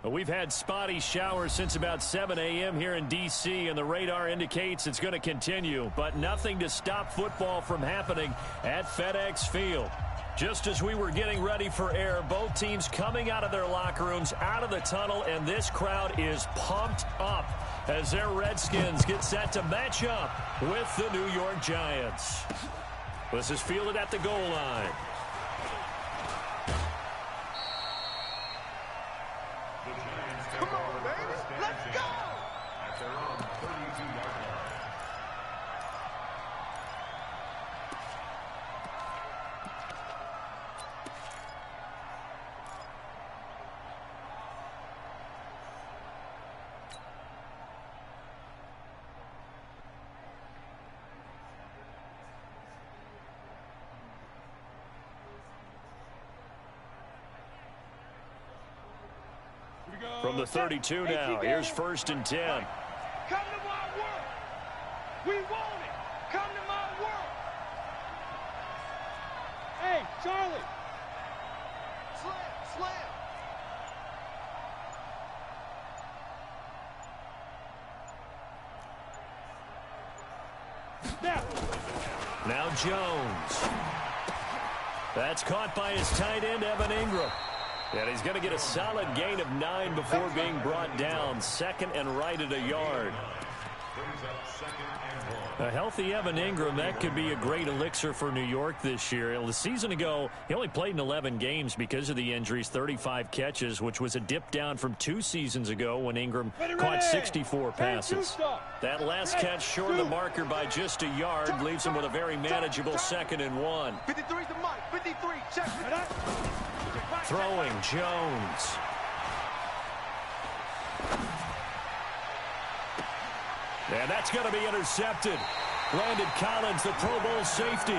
We've had spotty showers since about 7 a.m. here in D.C., and the radar indicates it's going to continue, but nothing to stop football from happening at FedEx Field. Just as we were getting ready for air, both teams coming out of their locker rooms, out of the tunnel, and this crowd is pumped up as their Redskins get set to match up with the New York Giants. This is fielded at the goal line. Come on, baby. Let's go. At their own 32-yard line. From the 32 now, here's 1st and 10. Come to my world. We want it. Come to my world. Hey, Charlie. Slam. Now Jones. That's caught by his tight end, Evan Ingram. And he's going to get a solid gain of 9 before being brought down. 2nd and right at a yard. A healthy Evan Ingram, that could be a great elixir for New York this year. The season ago, he only played in 11 games because of the injuries, 35 catches, which was a dip down from 2 seasons ago when Ingram caught 64 passes. That last catch short of the marker by just a yard leaves him with a very manageable 2nd and 1. 53's the mark. 53. Check. Throwing Jones. And that's going to be intercepted. Landon Collins, the Pro Bowl safety.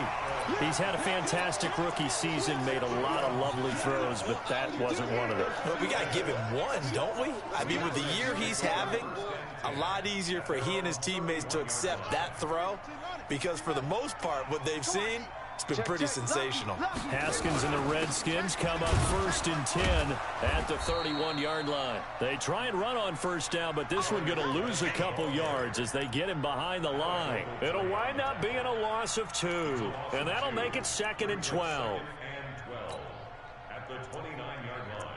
He's had a fantastic rookie season, made a lot of lovely throws, but that wasn't one of them. Well, we got to give him one, don't we? I mean, with the year he's having, a lot easier for he and his teammates to accept that throw, because for the most part, what they've seen, it's been pretty sensational. Haskins and the Redskins come up 1st and 10 at the 31-yard line. They try and run on 1st down, but this one going to lose a couple yards as they get him behind the line. It'll wind up being a loss of 2, and that'll make it 2nd and 12. At the 29-yard line.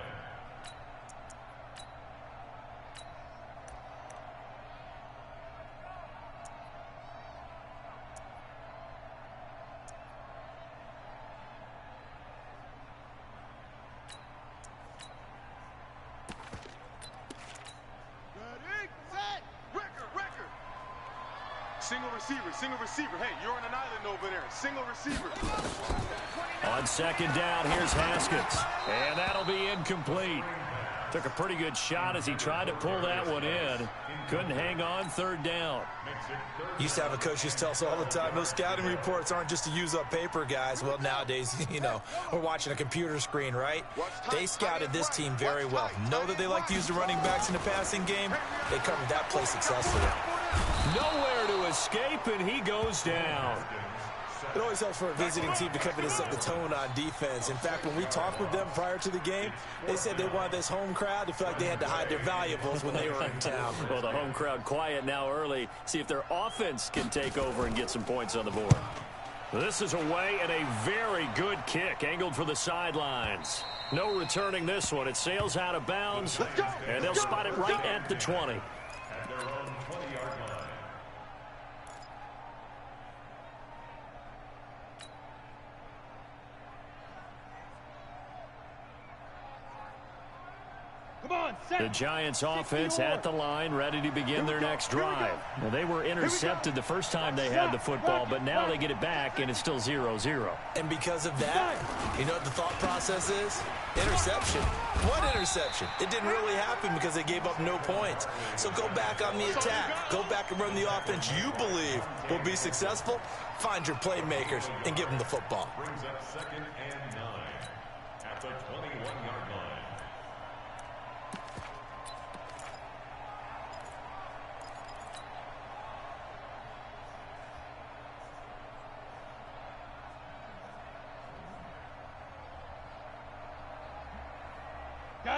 Single receiver. Hey, you're on an island over there. Single receiver. On 2nd down, here's Haskins. And that'll be incomplete. Took a pretty good shot as he tried to pull that one in. Couldn't hang on 3rd down. Used to have a coach used to tell us all the time, those scouting reports aren't just to use up paper, guys. Well, nowadays, you know, we're watching a computer screen, right? They scouted this team very well. Know that they like to use the running backs in the passing game. They covered that play successfully. Nowhere to escape, and he goes down. It always helps for a visiting team to come in and set the tone on defense. In fact, when we talked with them prior to the game, they said they wanted this home crowd to feel like they had to hide their valuables when they were in town. Well, the home crowd quiet now early. See if their offense can take over and get some points on the board. This is away and a very good kick angled for the sidelines. No returning this one. It sails out of bounds, and they'll spot it right at the 20. At their own 20-yard line. The Giants offense at the line, ready to begin their next drive. Now, they were intercepted the first time they had the football, but now they get it back, and it's still 0-0. And because of that, you know what the thought process is? Interception. What interception? It didn't really happen because they gave up no points. So go back on the attack. Go back and run the offense you believe will be successful. Find your playmakers and give them the football. Brings up 2nd and 9 at the 21-yard line.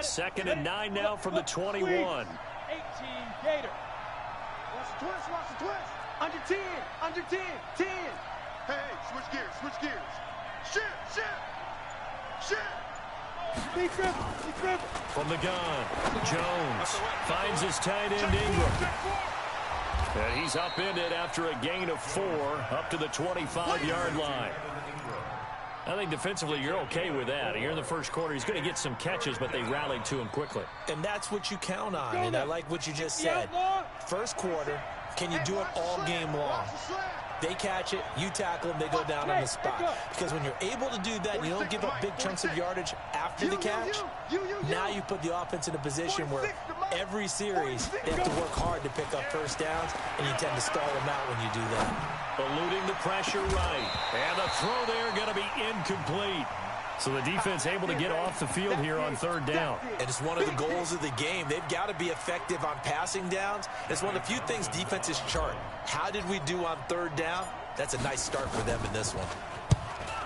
Second and 9 now from the 21. 18 Gator. Watch the twist, watch the twist. Under 10, under 10, 10. Hey, switch gears. Shit. From the gun, Jones finds his tight end Ingram. And he's upended after a gain of 4 up to the 25-yard line. I think defensively you're okay with that. Here in the first quarter, he's going to get some catches, but they rallied to him quickly. And that's what you count on, and I like what you just said. First quarter, can you do it all game long? They catch it, you tackle them, they go down on the spot. Because when you're able to do that and you don't give up big chunks of yardage after the catch, now you put the offense in a position where every series they have to work hard to pick up first downs, and you tend to stall them out when you do that. Eluding the pressure right. And the throw there going to be incomplete. So the defense able to get off the field here on third down. And it's one of the goals of the game. They've got to be effective on passing downs. It's one of the few things defenses chart. How did we do on third down? That's a nice start for them in this one.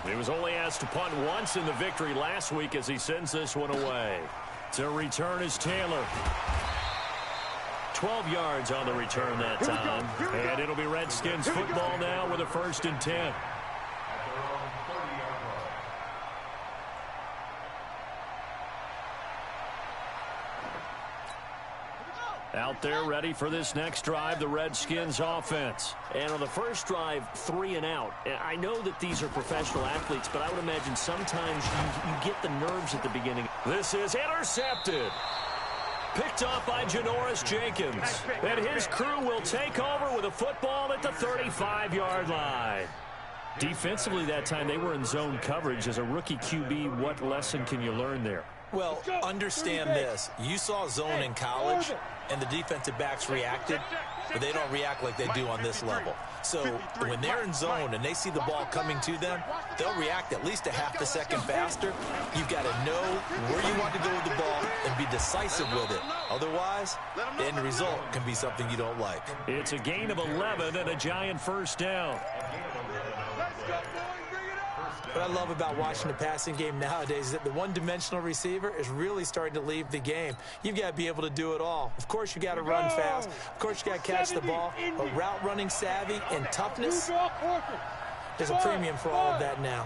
He was only asked to punt once in the victory last week as he sends this one away. To return is Taylor. 12 yards on the return that time. And it'll be Redskins football now with a 1st and 10. Out there ready for this next drive, the Redskins offense. And on the first drive, 3 and out. I know that these are professional athletes, but I would imagine sometimes you get the nerves at the beginning. This is intercepted. Picked off by Janoris Jenkins. And his crew will take over with a football at the 35-yard line. Defensively that time, they were in zone coverage. As a rookie QB, what lesson can you learn there? Well, understand this. You saw zone in college, and the defensive backs reacted, but they don't react like they do on this level. So when they're in zone and they see the ball coming to them, they'll react at least a half a second faster. You've got to know where you want to go with the ball and be decisive with it. Otherwise, the end result can be something you don't like. It's a gain of 11 and a giant first down. What I love about watching the passing game nowadays is that the one-dimensional receiver is really starting to leave the game. You've got to be able to do it all. Of course, you got to run fast. Of course, you got to catch the ball. But route running savvy and toughness, there's a premium for all of that now.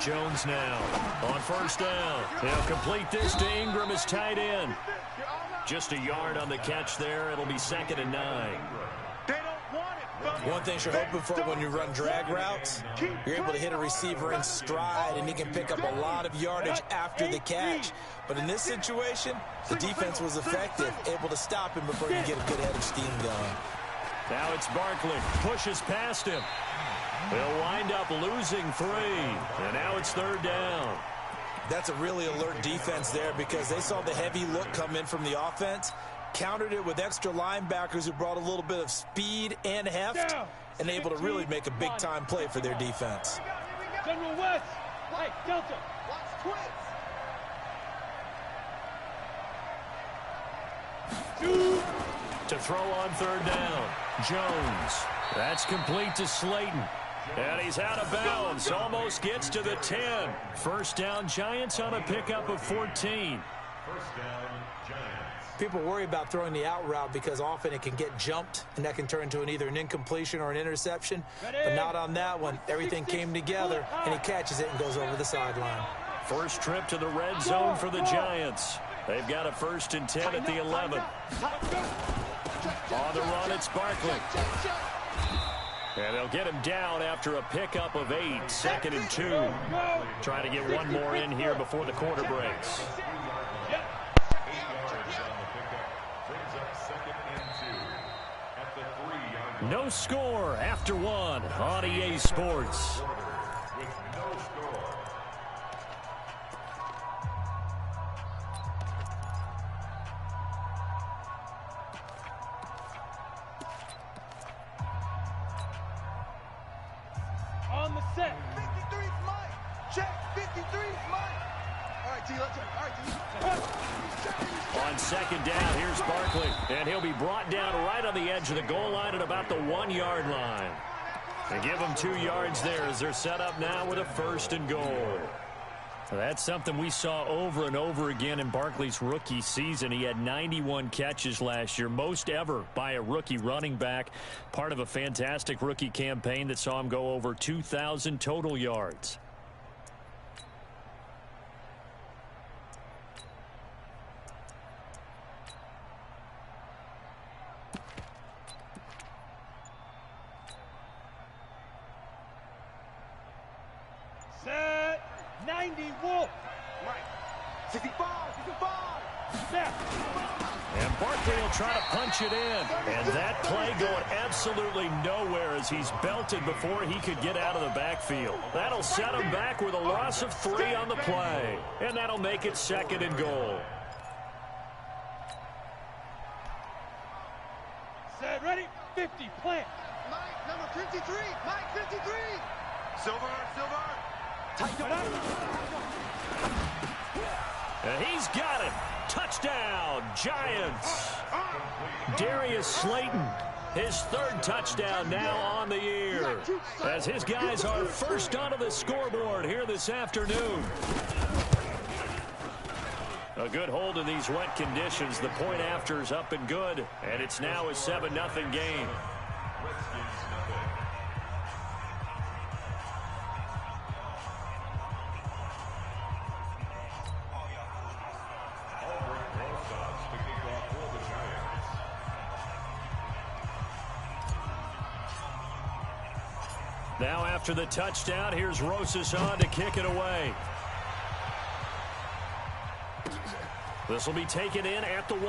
Jones now on first down. He'll complete this to Ingram, his tight end. Just a yard on the catch there. It'll be 2nd and 9. One thing you're hoping for when you run drag routes, you're able to hit a receiver in stride, and he can pick up a lot of yardage after the catch. But in this situation, the defense was effective, able to stop him before he could get a good head of steam going. Now it's Barkley. Pushes past him. They'll wind up losing 3. And now it's 3rd down. That's a really alert defense there because they saw the heavy look come in from the offense, countered it with extra linebackers who brought a little bit of speed and heft, and able to really make a big-time play for their defense. General West. Hey, Delta. Watch twins. To throw on 3rd down, Jones. That's complete to Slayton. And he's out of bounds. Almost gets to the 10. First down, Giants on a pickup of 14. First down, Giants. People worry about throwing the out route because often it can get jumped, and that can turn into either an incompletion or an interception. But not on that one. Everything came together, and he catches it and goes over the sideline. First trip to the red zone for the Giants. They've got a 1st and 10 at the 11. On the run, it's Barkley. And they'll get him down after a pickup of 8, 2nd and 2. Trying to get one more in here before the quarter breaks. 8 yards on the pickup. Brings up 2nd and 2 at the 3-yard line. No score after 1 on EA Sports. With no score. On the set. 53's Mike. Check. 53's Mike. All right, T. Let's check. All right, T. On 2nd down, here's Barkley. And he'll be brought down right on the edge of the goal line at about the 1-yard line. They give them 2 yards there as they're set up now with a 1st and goal. That's something we saw over and over again in Barkley's rookie season. He had 91 catches last year, most ever by a rookie running back. Part of a fantastic rookie campaign that saw him go over 2,000 total yards. Set. 90 Wolf. Right. 65. 65. Set. And Barkley will try to punch it in. And that play going absolutely nowhere as he's belted before he could get out of the backfield. That'll set him back with a loss of 3 on the play. And that'll make it 2nd and goal. Set. Ready. 50. Plant. Mike, number 53. Mike, 53. Silver. Silver. And he's got it. Touchdown, Giants. Darius Slayton, his 3rd touchdown now on the year, as his guys are first onto the scoreboard here this afternoon. A good hold in these wet conditions. The point after is up and good, and it's now a 7-0 game. Now after the touchdown, here's Rosas on to kick it away. This will be taken in at the 1.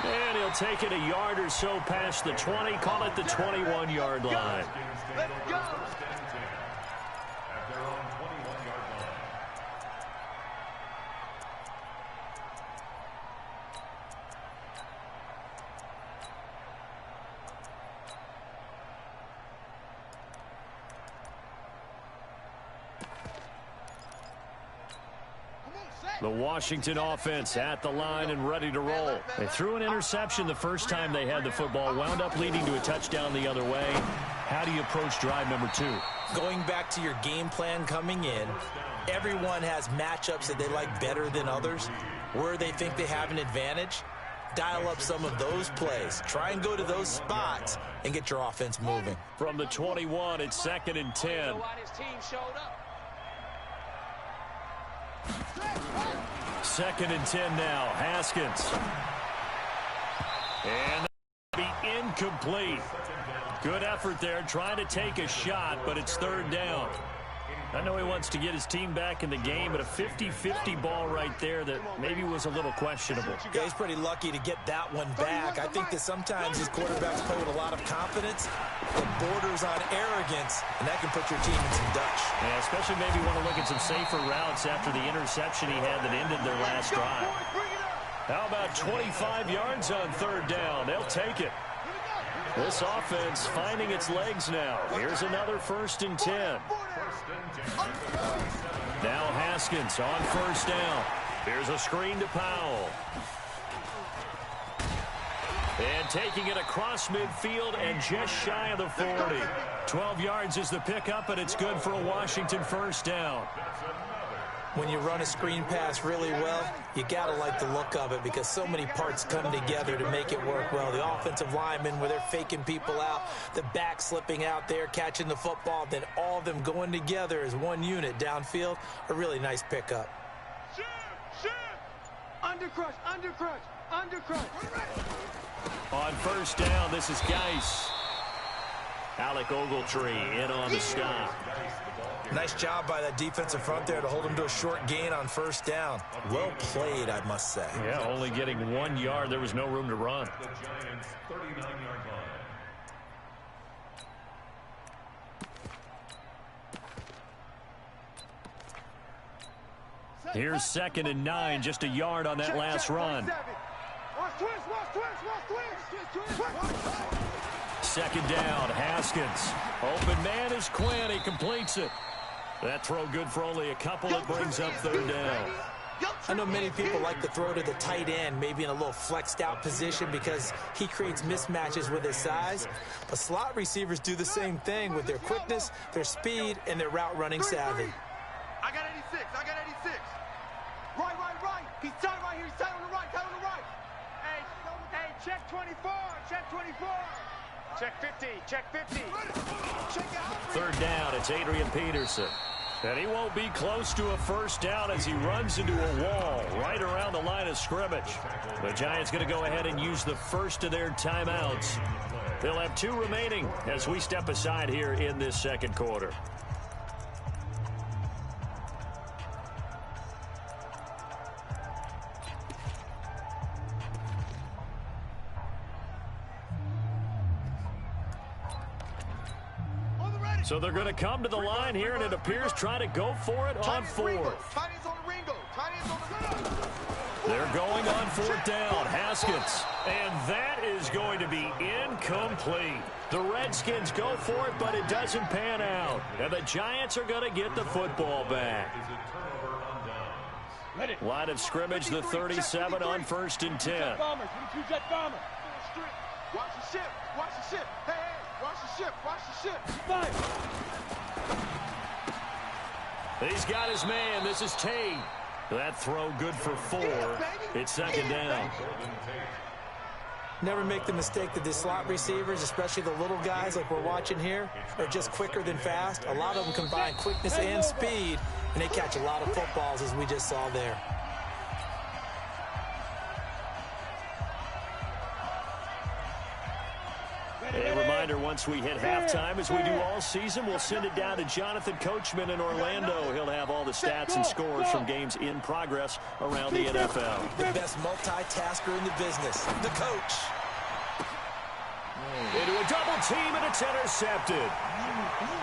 And he'll take it a yard or so past the 20, call it the 21-yard line. Let's go. The Washington offense at the line and ready to roll. They threw an interception the first time they had the football, wound up leading to a touchdown the other way. How do you approach drive number 2? Going back to your game plan coming in, everyone has matchups that they like better than others. Where they think they have an advantage, dial up some of those plays. Try and go to those spots and get your offense moving. From the 21, it's 2nd and 10. 2nd and 10 now. Haskins. And that'll be incomplete. Good effort there, trying to take a shot, but it's 3rd down. I know he wants to get his team back in the game, but a 50-50 ball right there that maybe was a little questionable. Yeah, he's pretty lucky to get that one back. I think that sometimes these quarterbacks play with a lot of confidence that borders on arrogance, and that can put your team in some dutch. Yeah, especially maybe want to look at some safer routes after the interception he had that ended their last drive. How about 25 yards on 3rd down? They'll take it. This offense finding its legs now. Here's another 1st and 10. Now Haskins on 1st down. Here's a screen to Powell. And taking it across midfield and just shy of the 40. 12 yards is the pickup, and it's good for a Washington 1st down. When you run a screen pass really well, you got to like the look of it because so many parts come together to make it work well. The offensive linemen, where they're faking people out, the back slipping out there, catching the football, then all of them going together as one unit downfield. A really nice pickup. Undercrush, undercrush, undercrush. On 1st down, this is Geis. Alec Ogletree in on the stop. Nice job by that defensive front there to hold him to a short gain on 1st down. Well played, I must say. Yeah, only getting 1 yard. There was no room to run. The Giants' 39-yard line. Here's 2nd and 9, just a yard on that last run. Watch twist. 2nd down, Haskins. Open man is Quinn. He completes it. That throw good for only a couple. It brings up 3rd down. I know many people like to throw to the tight end, maybe in a little flexed out position because he creates mismatches with his size. But slot receivers do the same thing with their quickness, their speed, and their route running savvy. I got 86. I got 86. Right. He's tight right here. He's tight on the right. Hey, check 24. Check 24. Check 50. Check 50. Check out. Third down, it's Adrian Peterson. And he won't be close to a first down as he runs into a wall right around the line of scrimmage. The Giants going to go ahead and use the first of their timeouts. They'll have 2 remaining as we step aside here in this second quarter. So they're going to come to the line here, and it appears trying to go for it on 4th. They're going on 4th down. Haskins. And that is going to be incomplete. The Redskins go for it, but it doesn't pan out. And the Giants are going to get the football back. Line of scrimmage, the 37 on 1st and 10. Watch the ship. Watch the ship. Hey. Watch the ship. Watch the ship. He's got his man. This is Tate. That throw good for 4. It's 2nd down. Never make the mistake that the slot receivers, especially the little guys like we're watching here, are just quicker than fast. A lot of them combine quickness and speed, and they catch a lot of footballs, as we just saw there. A reminder, once we hit halftime, as we do all season, we'll send it down to Jonathan Coachman in Orlando. He'll have all the stats and scores from games in progress around the NFL. The best multitasker in the business, the coach. Into a double team, and it's intercepted.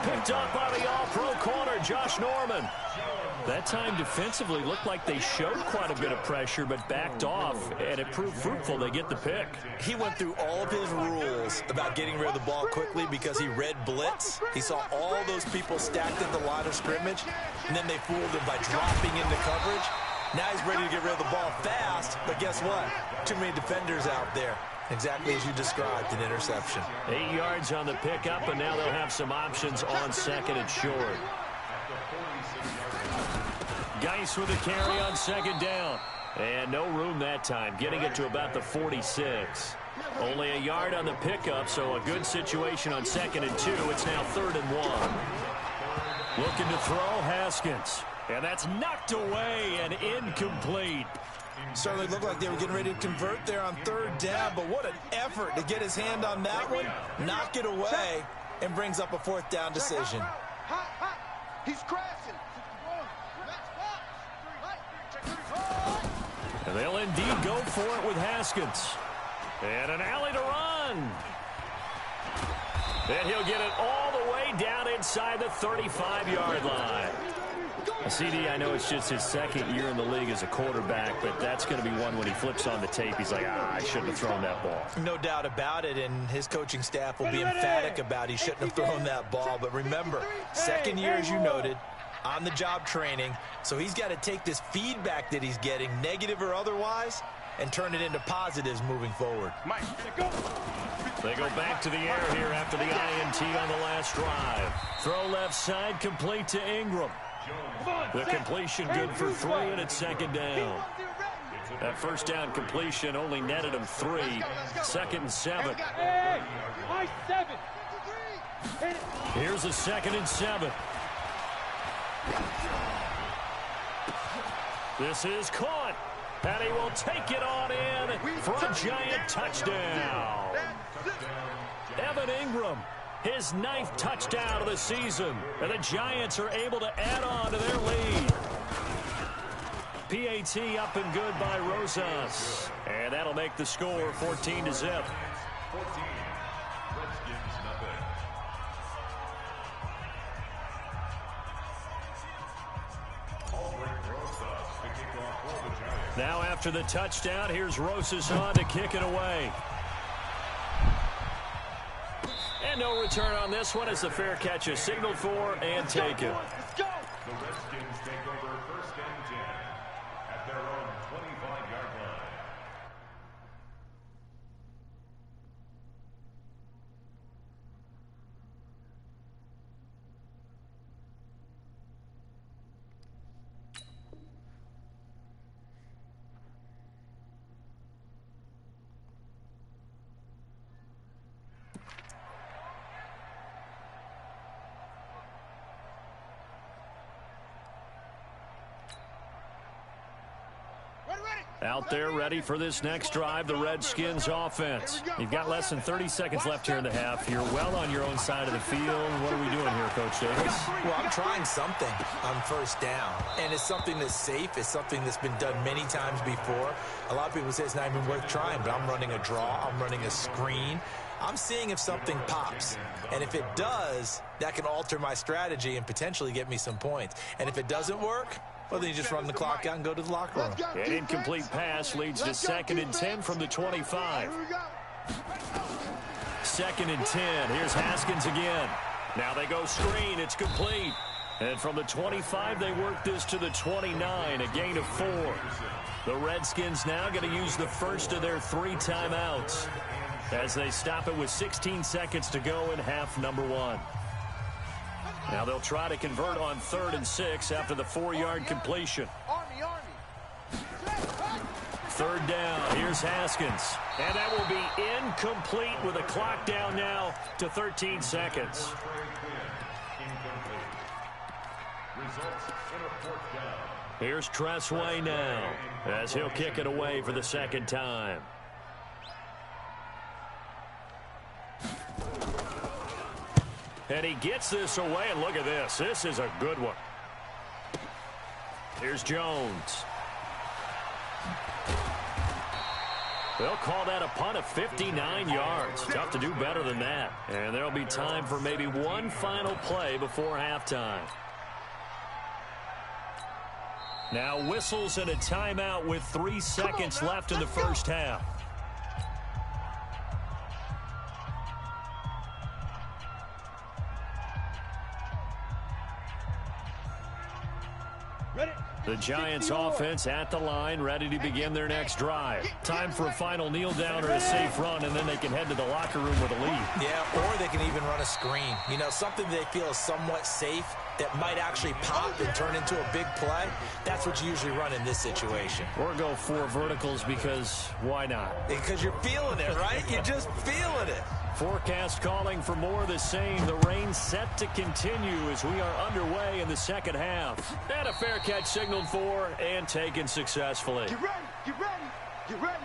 Picked up by the all-pro corner, Josh Norman. That time defensively looked like they showed quite a bit of pressure but backed off, and it proved fruitful. They get the pick. He went through all of his rules about getting rid of the ball quickly because he read blitz. He saw all those people stacked at the line of scrimmage, and then they fooled him by dropping into coverage. Now he's ready to get rid of the ball fast, but guess what? Too many defenders out there. Exactly as you described, an interception. 8 yards on the pickup, and now they'll have some options on 2nd and short. Geis with a carry on 2nd down. And no room that time, getting it to about the 46. Only a yard on the pickup, so a good situation on 2nd and 2. It's now 3rd and 1. Looking to throw, Haskins. And that's knocked away and incomplete. Certainly looked like they were getting ready to convert there on 3rd down, but what an effort to get his hand on that one, knock it away, and brings up a 4th down decision. He's crashing. And they'll indeed go for it with Haskins. And an alley to run. And he'll get it all the way down inside the 35-yard line. CD, I know it's just his 2nd year in the league as a quarterback, but that's going to be one when he flips on the tape. He's like, I shouldn't have thrown that ball. No doubt about it, and his coaching staff will be emphatic about he shouldn't have thrown that ball. But remember, 2nd year, as you noted, on-the-job training, so he's got to take this feedback that he's getting, negative or otherwise, and turn it into positives moving forward. They go back to the air here after the INT on the last drive. Throw left side, complete to Ingram. The completion good for 3, and it's 2nd down. That first down completion only netted him 3. 2nd and 7. Here's a 2nd and 7. This is caught, and he will take it on in for a Giant touchdown. Evan Ingram, his 9th touchdown of the season, and the Giants are able to add on to their lead. PAT up and good by Rosas, and that'll make the score 14-0. Now after the touchdown, here's Rosas on to kick it away. And no return on this one as the fair catch is signaled for and taken. Let's go. The Redskins take over 1st and 10 at Out there ready for this next drive, the Redskins offense. You've got less than 30 seconds left here in the half. You're well on your own side of the field. What are we doing here, Coach Davis? Well, I'm trying something on first down, and it's something that's safe. It's something that's been done many times before. A lot of people say it's not even worth trying, but I'm running a draw. I'm running a screen. I'm seeing if something pops, and if it does, that can alter my strategy and potentially get me some points. And if it doesn't work, well, then you just run the clock out and go to the locker room. An incomplete pass leads to 2nd and 10 from the 25. 2nd and 10. Here's Haskins again. Now they go screen. It's complete. And from the 25, they work this to the 29, a gain of 4. The Redskins now going to use the first of their 3 timeouts as they stop it with 16 seconds to go in half number 1. Now they'll try to convert on 3rd and 6 after the 4-yard completion. 3rd down. Here's Haskins. And that will be incomplete with a clock down now to 13 seconds. Here's Tressway now as he'll kick it away for the 2nd time. And he gets this away, and look at this. This is a good one. Here's Jones. They'll call that a punt of 59 yards. Tough to do better than that. And there'll be time for maybe one final play before halftime. Now whistles and a timeout with 3 seconds left in the first half. The Giants offense at the line, ready to begin their next drive. Time for a final kneel down or a safe run, and then they can head to the locker room with a lead. Yeah, or they can even run a screen. You know, something they feel is somewhat safe that might actually pop and turn into a big play. That's what you usually run in this situation. Or go 4 verticals because why not? Because you're feeling it, right? You're just feeling it. Forecast calling for more of the same. The rain set to continue as we are underway in the second half. And a fair catch signaled for and taken successfully. Get ready, get ready, get ready.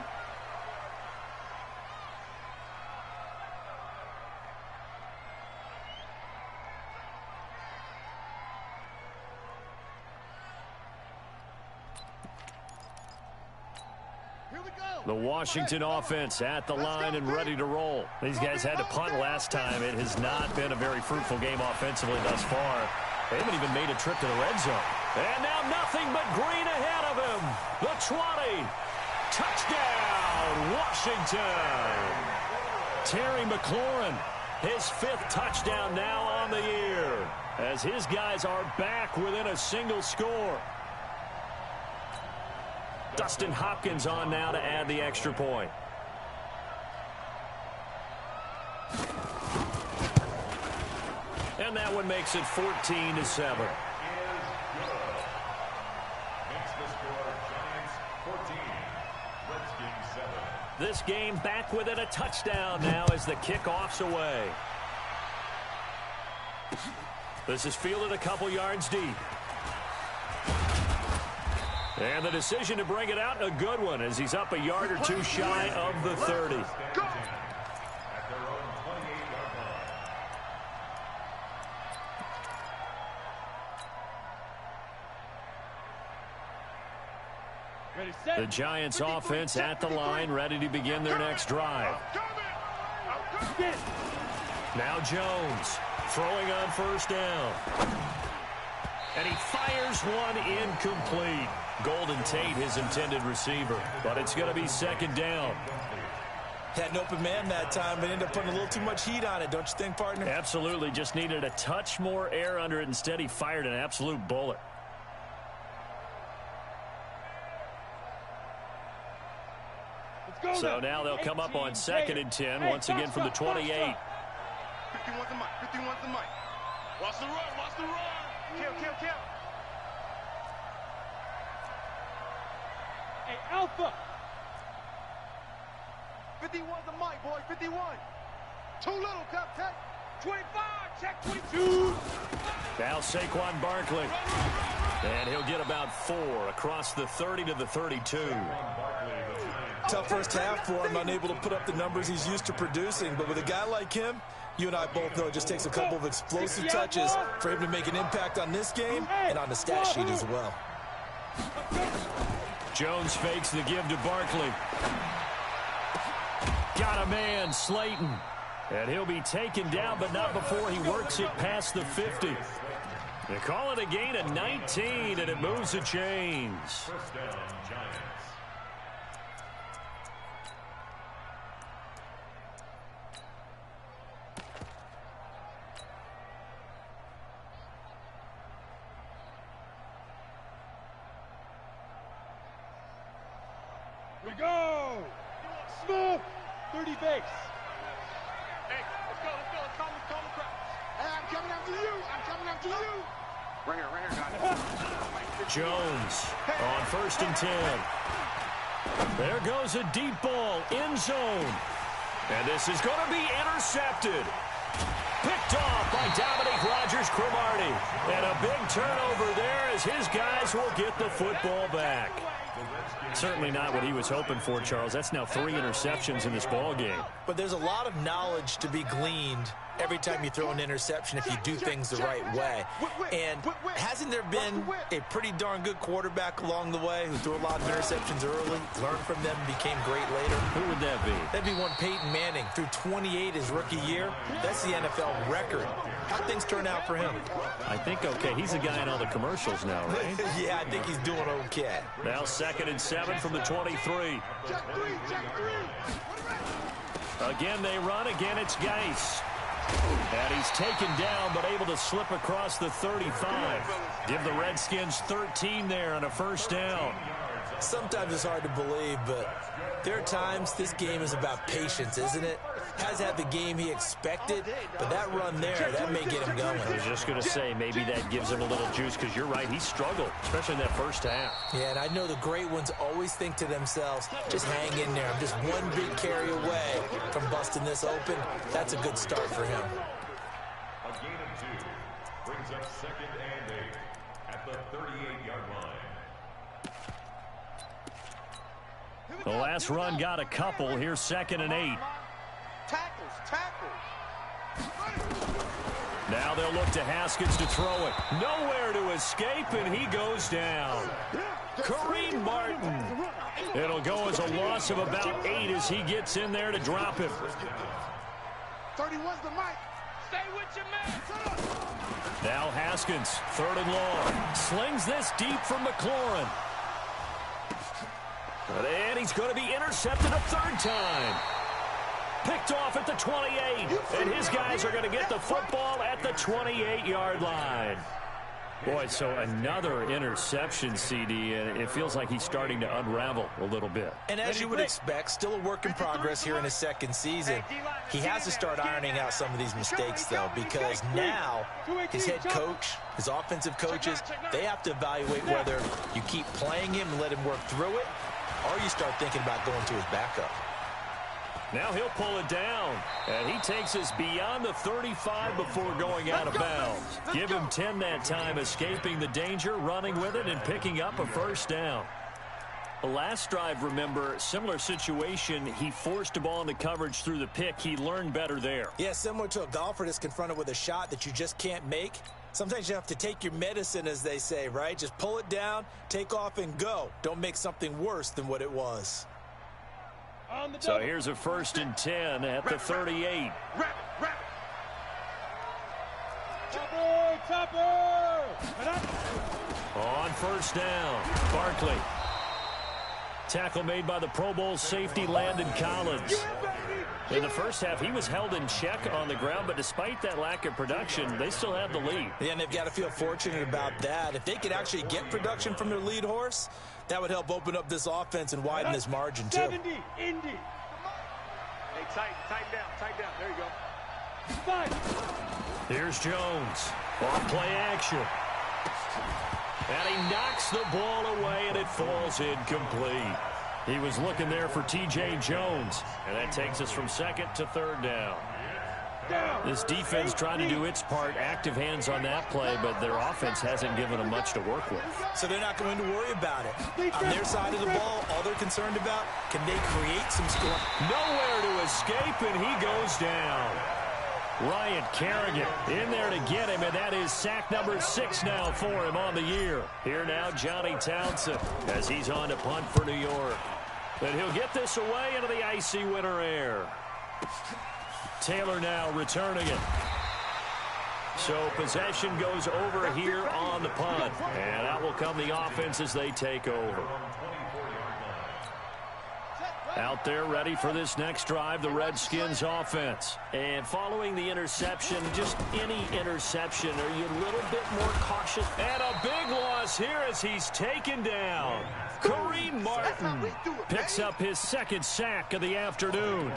The Washington offense at the line and ready to roll. These guys had to punt last time. It has not been a very fruitful game offensively thus far. They haven't even made a trip to the red zone. And now nothing but green ahead of him. The 20. Touchdown, Washington. Terry McLaurin, his 5th touchdown now on the year, as his guys are back within a single score. Dustin Hopkins on now to add the extra point. And that one makes it 14-7. This game back within a touchdown now as the kickoff's away. This is fielded a couple yards deep. And the decision to bring it out, a good one, as he's up a yard or 2 shy of the 30. The Giants offense at the line, ready to begin their next drive. Now Jones throwing on first down. And he fires one incomplete. Golden Tate, his intended receiver. But it's going to be 2nd down. Had an open man that time, but ended up putting a little too much heat on it, don't you think, partner? Absolutely. Just needed a touch more air under it. Instead, he fired an absolute bullet. So now they'll come up on 2nd and 10, once again from the 28. 51's the mic, 51's the mic. Watch the run, watch the run. Kill, kill, kill. Hey, Alpha. 51's the mic, boy, 51. Too little, Captain. 25, check 22. Now Saquon Barkley. And he'll get about 4 across the 30 to the 32. Tough first half for him, unable to put up the numbers he's used to producing. But with a guy like him, you and I both know it just takes a couple of explosive touches for him to make an impact on this game and on the stat sheet as well. Jones fakes the give to Barkley. Got a man, Slayton. And he'll be taken down, but not before he works it past the 50. They call it a gain of 19, and it moves the chains. First down, Giants. We go! Smith! 30 base. Hey, let's go. Calm the crowd. Hey, I'm coming after you. Right here, guys. Jones on 1st and 10. There goes a deep ball, end zone. And this is going to be intercepted. Picked off by Dominique Rodgers-Cromartie. And a big turnover there as his guys will get the football back. Certainly not what he was hoping for, Charles. That's now 3 interceptions in this ball game. But there's a lot of knowledge to be gleaned every time you throw an interception if you do things the right way. And hasn't there been a pretty darn good quarterback along the way who threw a lot of interceptions early, learned from them, became great later? Who would that be? That'd be one Peyton Manning. Threw 28 his rookie year. That's the NFL record. How'd things turn out for him? I think okay. He's a guy in all the commercials now, right? Yeah, I think he's doing okay. Now 2nd and 7 from the 23. Again, they run. Again, it's Geis. And he's taken down, but able to slip across the 35. Give the Redskins 13 there on a 1st down. Sometimes it's hard to believe, but there are times this game is about patience, isn't it? Has had the game he expected, but that run there, that may get him going. I was just going to say, maybe that gives him a little juice, because you're right, he struggled, especially in that 1st half. Yeah, and I know the great ones always think to themselves, just hang in there. I'm just one big carry away from busting this open. That's a good start for him. A gain of 2 brings up 2nd and 8 at the 38-yard line. The last run got a couple. Here's 2nd and 8. Tackles. Now they'll look to Haskins to throw it. Nowhere to escape, and he goes down. Kareem Martin. It'll go as a loss of about 8 as he gets in there to drop him. 31's the mic. Stay with your man. Now Haskins, 3rd and long. Slings this deep from McLaurin. And he's going to be intercepted a 3rd time. Picked off at the 28, and his guys are going to get the football at the 28-yard line. Boy, so another interception, CD, and it feels like he's starting to unravel a little bit. And as you would expect, still a work in progress here in his 2nd season. He has to start ironing out some of these mistakes, though, because now his head coach, his offensive coaches, they have to evaluate whether you keep playing him and let him work through it, or you start thinking about going to his backup. Now he'll pull it down, and he takes us beyond the 35 before going out of bounds. Give him 10 that time, escaping the danger, running with it, and picking up a 1st down. The last drive, remember, similar situation. He forced a ball into coverage through the pick. He learned better there. Yeah, similar to a golfer that's confronted with a shot that you just can't make. Sometimes you have to take your medicine, as they say, right? Just pull it down, take off, and go. Don't make something worse than what it was. So here's a 1st and 10 at the 38. On 1st down, Barkley. Tackle made by the Pro Bowl safety Landon Collins. In the 1st half, he was held in check on the ground, but despite that lack of production, they still have the lead. Yeah, and they've got to feel fortunate about that. If they could actually get production from their lead horse, that would help open up this offense and widen this margin, too. 70, Indy. Hey, tighten down. There you go. Here's Jones. Off play action. And he knocks the ball away, and it falls incomplete. He was looking there for T.J. Jones, and that takes us from 2nd to 3rd down. This defense trying to do its part, active hands on that play, but their offense hasn't given them much to work with. So they're not going to worry about it. On their side of the ball, all they're concerned about, can they create some score? Nowhere to escape, and he goes down. Ryan Kerrigan in there to get him, and that is sack number 6 now for him on the year. Here now, Johnny Townsend, as he's on to punt for New York. And he'll get this away into the icy winter air. Taylor now returning it. So possession goes over here on the punt. And out will come the offense as they take over. Out there ready for this next drive, the Redskins offense. And following the interception, just any interception, are you a little bit more cautious? And a big loss here as he's taken down. Kareem Martin picks up his 2nd sack of the afternoon.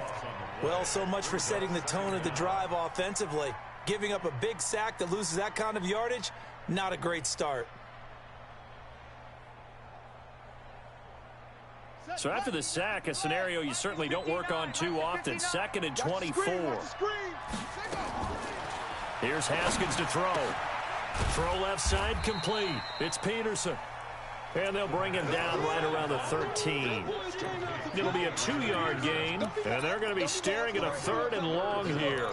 Well, so much for setting the tone of the drive offensively. Giving up a big sack that loses that kind of yardage, not a great start. So after the sack, a scenario you certainly don't work on too often. 2nd and 24. Here's Haskins to throw. Throw left side complete. It's Peterson. And they'll bring him down right around the 13. It'll be a 2-yard gain, and they're going to be staring at a 3rd and long here.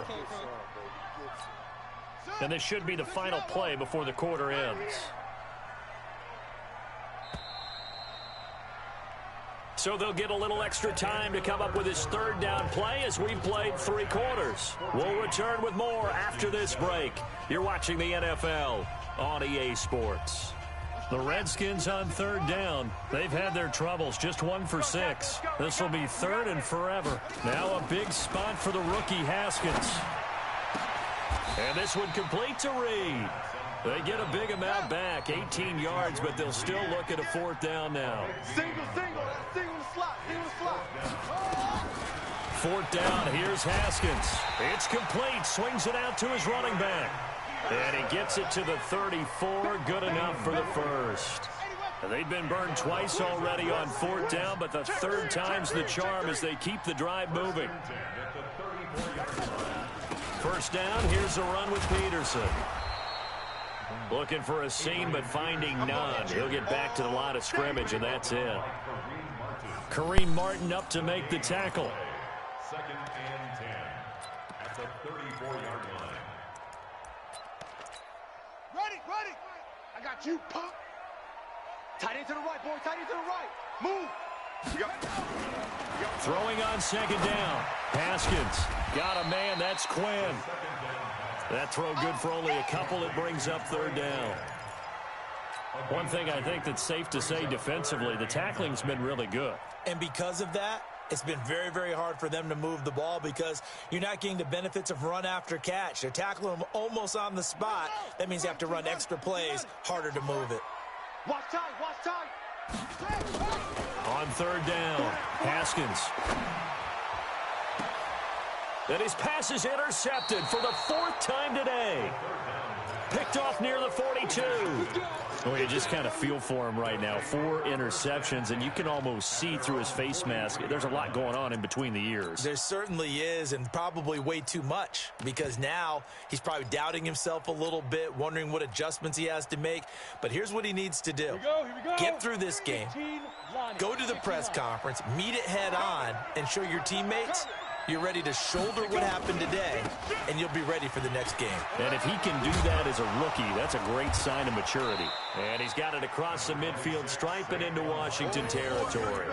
And this should be the final play before the quarter ends. So they'll get a little extra time to come up with his 3rd down play as we've played 3 quarters. We'll return with more after this break. You're watching the NFL on EA Sports. The Redskins on 3rd down. They've had their troubles, just 1 for 6. This will be 3rd and forever. Now a big spot for the rookie Haskins. And this one complete to Reed. They get a big amount back, 18 yards, but they'll still look at a 4th down now. Single slot. 4th down, here's Haskins. It's complete, swings it out to his running back. And he gets it to the 34, good enough for the 1st. They've been burned twice already on 4th down, but the 3rd time's the charm as they keep the drive moving. 1st down, here's a run with Peterson. Looking for a seam, but finding none. He'll get back to the line of scrimmage, and that's it. Kareem Martin up to make the tackle. 2nd and 10 at the 34-yard line. Ready. I got you, punk. Tight end to the right, boy. Tight end to the right. Move. Throwing on 2nd down. Haskins got a man. That's Quinn. That throw good for only a couple. It brings up 3rd down. One thing I think that's safe to say defensively, the tackling's been really good. And because of that, it's been very, very hard for them to move the ball because you're not getting the benefits of run after catch. They're tackling them almost on the spot. That means you have to run extra plays, harder to move it. Watch tight. On 3rd down, Haskins. And his pass is intercepted for the 4th time today. Picked off near the 42. Well, you just kind of feel for him right now. 4 interceptions, and you can almost see through his face mask. There's a lot going on in between the ears. There certainly is, and probably way too much, because now he's probably doubting himself a little bit, wondering what adjustments he has to make. But here's what he needs to do. Here we go. Get through this game. Go to the press conference, meet it head on, and show your teammates you're ready to shoulder what happened today, and you'll be ready for the next game. And if he can do that as a rookie, that's a great sign of maturity. And he's got it across the midfield stripe and into Washington territory.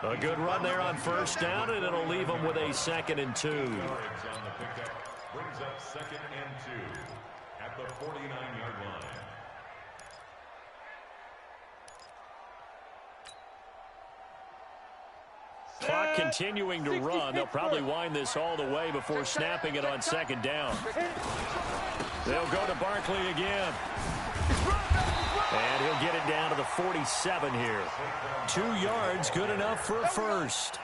A good run there on 1st down, and it'll leave him with a 2nd and 2. Brings up 2nd and 2 at the 49-yard line. Clock continuing to run. They'll probably wind this all the way before snapping it on 2nd down. They'll go to Barkley again. And he'll get it down to the 47 here. 2 yards, good enough for a first.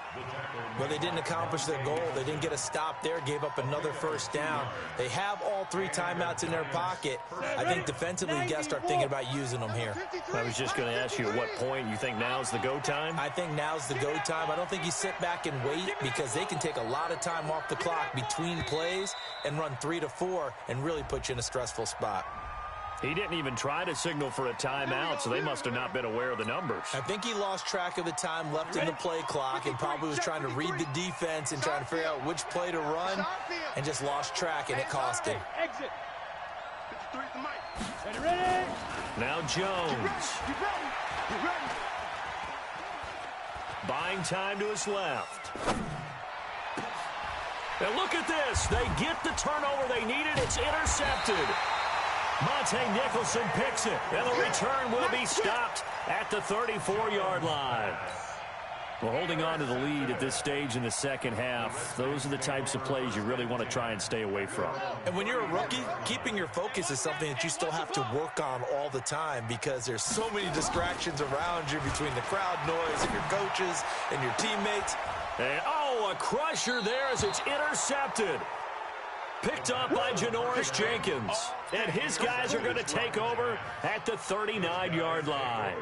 Well, they didn't accomplish their goal. They didn't get a stop there, gave up another first down. They have all 3 timeouts in their pocket. I think defensively, you got to start thinking about using them here. I was just going to ask you at what point you think now's the go time? I think now's the go time. I don't think you sit back and wait because they can take a lot of time off the clock between plays and run 3 to 4 and really put you in a stressful spot. He didn't even try to signal for a timeout, so they must have not been aware of the numbers. I think he lost track of the time left in the play clock and probably was trying to read the defense and trying to figure out which play to run and just lost track, and it cost him. Exit. Now Jones. Buying time to his left. And look at this. They get the turnover they needed. It's intercepted. Monte Nicholson picks it, and the return will be stopped at the 34-yard line. Well, holding on to the lead at this stage in the second half, those are the types of plays you really want to try and stay away from. And when you're a rookie, keeping your focus is something that you still have to work on all the time because there's so many distractions around you between the crowd noise and your coaches and your teammates. And, oh, a crusher there as it's intercepted. Picked up by Janoris Jenkins. And his guys are going to take over at the 39-yard line.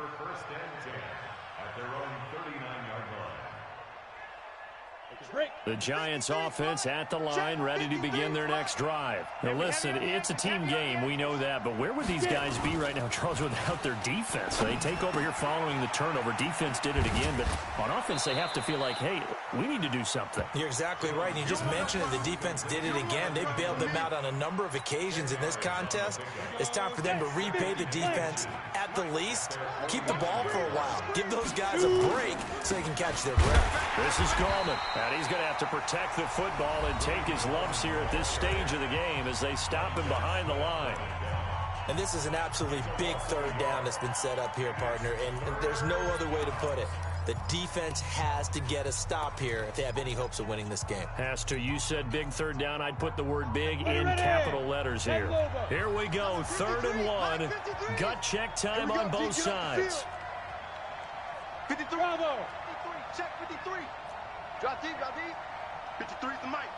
The Giants offense at the line, ready to begin their next drive. Now listen, it's a team game, we know that, but where would these guys be right now, Charles, without their defense? They take over here following the turnover. Defense did it again, but on offense they have to feel like, hey, we need to do something. You're exactly right, and you just mentioned it. The defense did it again. They bailed them out on a number of occasions in this contest. It's time for them to repay the defense at the least. Keep the ball for a while. Give those guys a break so they can catch their breath. This is Gallman, and he's going to have to protect the football and take his lumps here at this stage of the game as they stop him behind the line. And this is an absolutely big third down that's been set up here, partner, and there's no other way to put it. The defense has to get a stop here if they have any hopes of winning this game. Has to. You said big third down. I'd put the word big in capital letters here. Here we go, 3rd and 1. Gut check time on both sides. 53. Check 53. Drop deep, drop deep. 53 is the mic.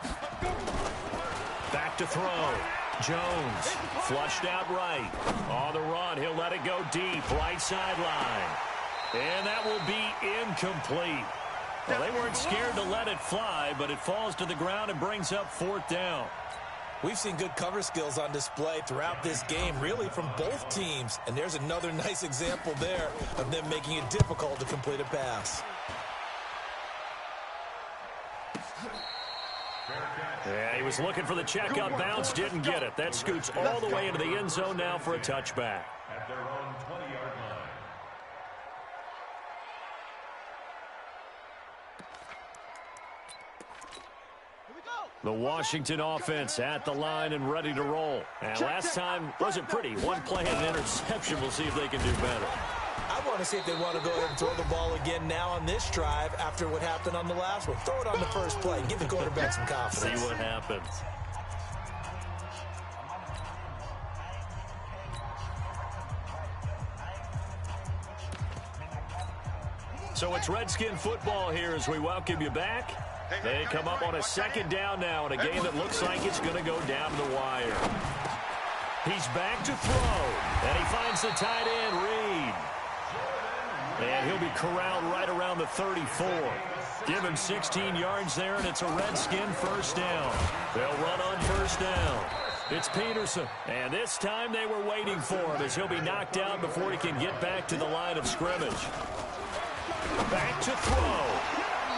Back to throw. Jones flushed out right. On the run, he'll let it go deep, right sideline. And that will be incomplete. Well, they weren't scared to let it fly, but it falls to the ground and brings up 4th down. We've seen good cover skills on display throughout this game, really from both teams. And there's another nice example there of them making it difficult to complete a pass. Yeah, he was looking for the check-up bounce, didn't get it. That scoots all the way into the end zone now for a touchback. At their own 20-yard line. The Washington offense at the line and ready to roll. And last time wasn't pretty. One play and an interception. We'll see if they can do better. I want to see if they want to go ahead and throw the ball again now on this drive after what happened on the last one. Throw it on the first play. Give the quarterback some confidence. See what happens. So it's Redskin football here as we welcome you back. They come up on a 2nd down now in a game that looks like it's going to go down the wire. He's back to throw, and he finds the tight end, Reed. And he'll be corralled right around the 34. Give him 16 yards there, and it's a Redskin 1st down. They'll run on 1st down. It's Peterson, and this time they were waiting for him as he'll be knocked out before he can get back to the line of scrimmage. Back to throw.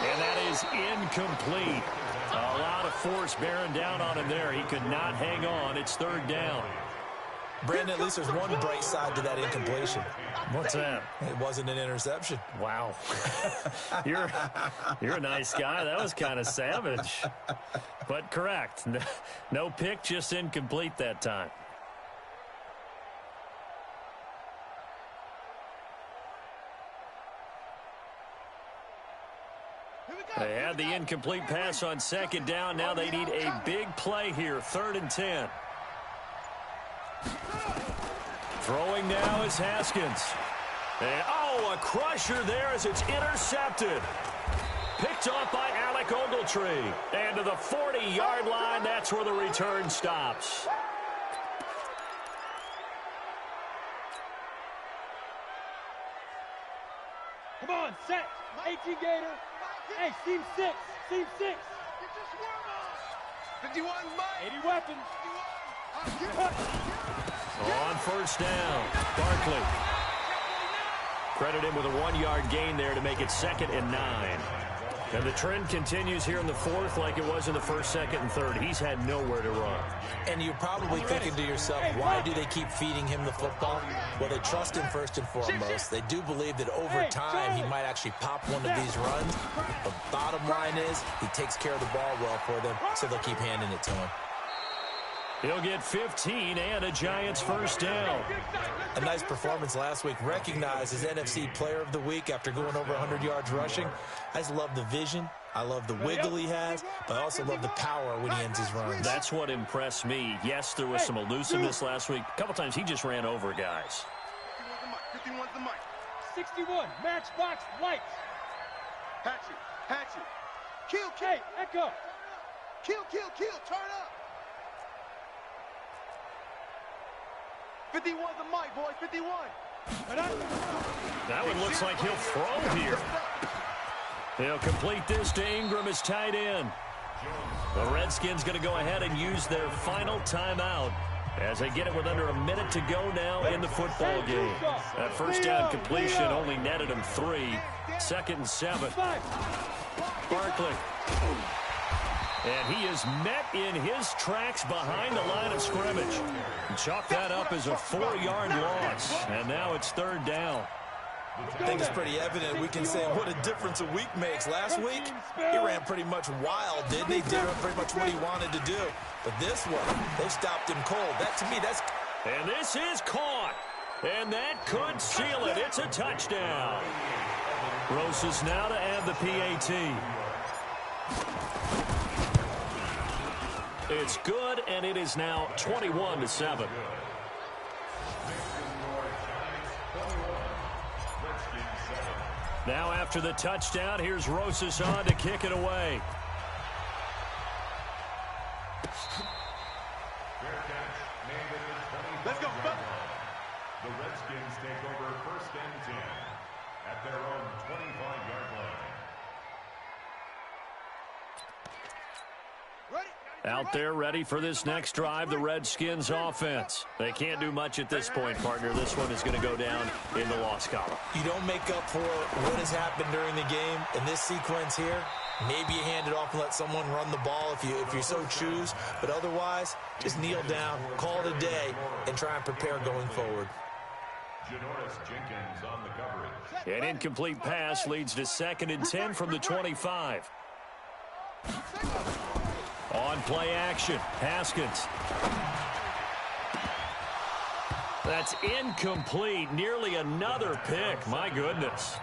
And that is incomplete. A lot of force bearing down on him there. He could not hang on. It's 3rd down. Brandon, at least there's one bright side to that incompletion. What's that? It wasn't an interception. Wow. You're a nice guy. That was kind of savage. But correct. No pick, just incomplete that time. They had the incomplete pass on 2nd down. Now they need a big play here. 3rd and 10. Throwing now is Haskins. And, oh, a crusher there as it's intercepted. Picked off by Alec Ogletree. And to the 40-yard line, that's where the return stops. Come on, set. 18 Gator. Hey, seam 6. Seam 6. 51, Mike. 80 weapons. On first down, Barkley. Credit him with a 1-yard gain there to make it 2nd and 9. And the trend continues here in the 4th like it was in the 1st, 2nd, and 3rd. He's had nowhere to run. And you're probably thinking to yourself, why do they keep feeding him the football? Well, they trust him first and foremost. They do believe that over time he might actually pop one of these runs. The bottom line is he takes care of the ball well for them, so they'll keep handing it to him. He'll get 15 and a Giants first down. A nice performance last week, recognized as NFC Player of the Week after going over 100 yards rushing. I just love the vision. I love the wiggle he has, but I also love the power when he ends his runs. That's what impressed me. Yes, there was some elusiveness last week. A couple times he just ran over guys. 51's the mic. 61, matchbox lights. Hatchet, hatchet. Kill, kill. Hey, Echo. Kill, kill, kill. Turn up. 51's the mic, boys. 51. That one looks like he'll throw here. They'll complete this to Ingram as tight end. The Redskins going to go ahead and use their final timeout as they get it with under a minute to go now in the football game. That first down completion only netted him 3. 2nd and 7. Barkley. And he is met in his tracks behind the line of scrimmage. Chalk that up as a 4-yard loss. And now it's 3rd down. I think it's pretty evident. We can say what a difference a week makes. Last week, he ran pretty much wild, didn't he? Did pretty much what he wanted to do. But this one, they stopped him cold. That, to me, that's... And this is caught. And that could seal it. It's a touchdown. Rosas now to add the PAT. It's good, and it is now 21-7. Now after the touchdown, here's Rosas on to kick it away. Let's go. The Redskins take over 1st and 10 at their own 25-yard line. Out there ready for this next drive, the Redskins offense. They can't do much at this point, partner. This one is going to go down in the loss column. You don't make up for what has happened during the game in this sequence here. Maybe you hand it off and let someone run the ball if you so choose. But otherwise, just kneel down, call it a day, and try and prepare going forward. Janoris Jenkins on the coverage. An incomplete pass leads to 2nd and 10 from the 25. On play action, Haskins. That's incomplete. Nearly another pick. My goodness.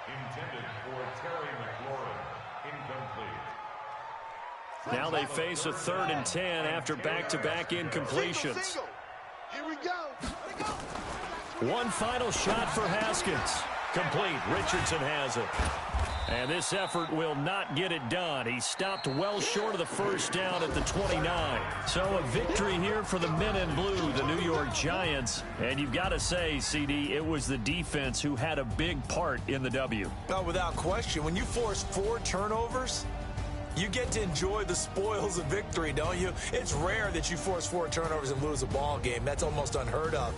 Intended for Terry McLaurin. Incomplete. Now they face a 3rd and 10 after back-to-back incompletions. Here we go. One final shot for Haskins. Complete. Richardson has it. And this effort will not get it done. He stopped well short of the first down at the 29. So a victory here for the men in blue, the New York Giants. And you've got to say, CD, it was the defense who had a big part in the W. Oh, without question. When you force 4 turnovers, you get to enjoy the spoils of victory, don't you? It's rare that you force 4 turnovers and lose a ball game. That's almost unheard of.